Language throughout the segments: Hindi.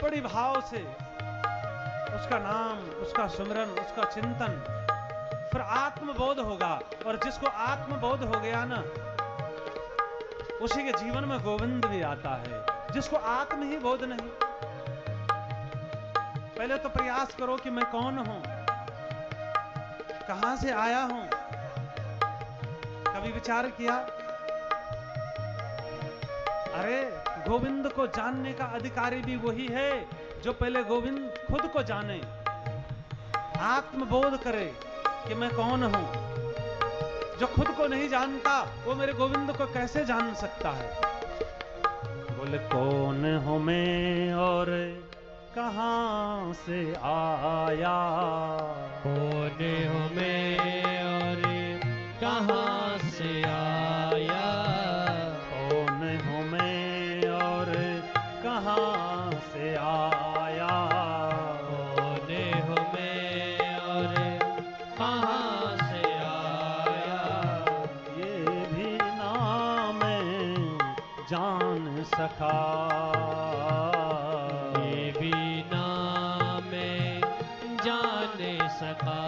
बड़ी भाव से उसका नाम, उसका सुमिरन, उसका चिंतन, फिर आत्मबोध होगा। और जिसको आत्मबोध हो गया ना, उसी के जीवन में गोविंद भी आता है। जिसको आत्म ही बोध नहीं, पहले तो प्रयास करो कि मैं कौन हूं, कहां से आया हूं। कभी विचार किया, अरे गोविंद को जानने का अधिकारी भी वही है जो पहले गोविंद खुद को जाने, आत्मबोध करे कि मैं कौन हूं। जो खुद को नहीं जानता वो मेरे गोविंद को कैसे जान सकता है। बोले कौन हूं मैं और कहां से आया, कौन हूं मैं और कहां से आया, कौन हूं मैं और कहां से आया, कौन हूं मैं और कहां से आया, ये भी ना मैं जान सका, ये भी ना मैं जान सका।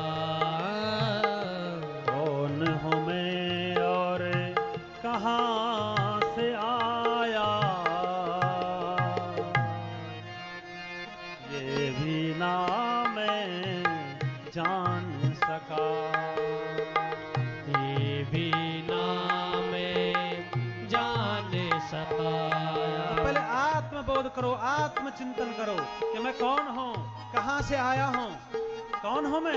कौन हूं मैं और कहां से आया, ये भी ना मैं जान सका, ये भी ना मैं जान सका। पहले आत्मबोध करो, आत्मचिंतन करो कि मैं कौन हूं, कहां से आया हूं, कौन हूं मैं।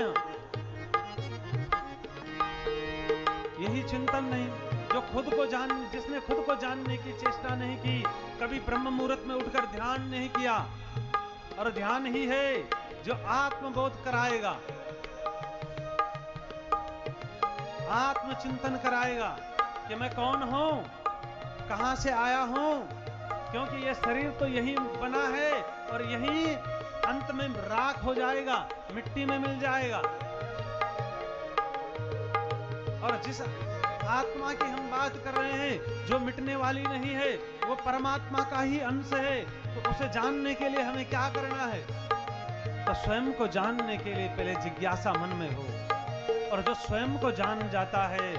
यही चिंतन नहीं, जो खुद को जिसने खुद को जानने की चेष्टा नहीं की, कभी ब्रह्म मुहूर्त में उठकर ध्यान नहीं किया, और ध्यान ही है जो आत्मबोध कराएगा, आत्मचिंतन कराएगा कि मैं कौन हूं, कहां से आया हूं। क्योंकि यह शरीर तो यही बना है और यही अंत में राख हो जाएगा, मिट्टी में मिल जाएगा। और जिस आत्मा की हम बात कर रहे हैं जो मिटने वाली नहीं है, वो परमात्मा का ही अंश है। तो उसे जानने के लिए हमें क्या करना है? तो स्वयं को जानने के लिए पहले जिज्ञासा मन में हो। और जो स्वयं को जान जाता है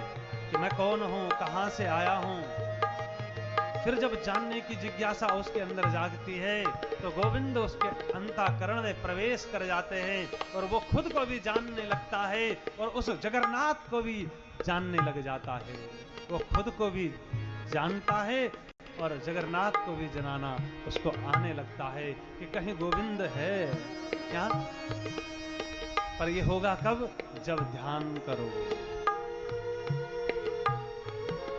कि मैं कौन हूं, कहां से आया हूं, फिर जब जानने की जिज्ञासा उसके अंदर जागती है तो गोविंद उसके अंतःकरण में प्रवेश कर जाते हैं और वो खुद को भी जानने लगता है और उस जगन्नाथ को भी जानने लग जाता है। वो खुद को भी जानता है और जगन्नाथ को भी जनाना उसको आने लगता है कि कहीं गोविंद है क्या। पर ये होगा कब? जब ध्यान करो।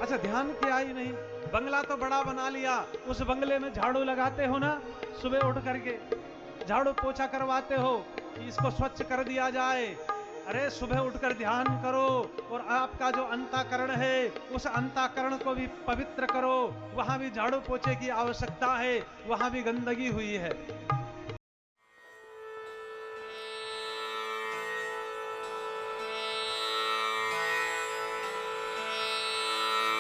अच्छा, ध्यान किया ही नहीं, बंगला तो बड़ा बना लिया, उस बंगले में झाड़ू लगाते हो ना, सुबह उठ करके झाड़ू पोछा करवाते हो कि इसको स्वच्छ कर दिया जाए। अरे सुबह उठकर ध्यान करो और आपका जो अंतःकरण है उस अंतःकरण को भी पवित्र करो। वहां भी झाड़ू पोछे की आवश्यकता है, वहां भी गंदगी हुई है।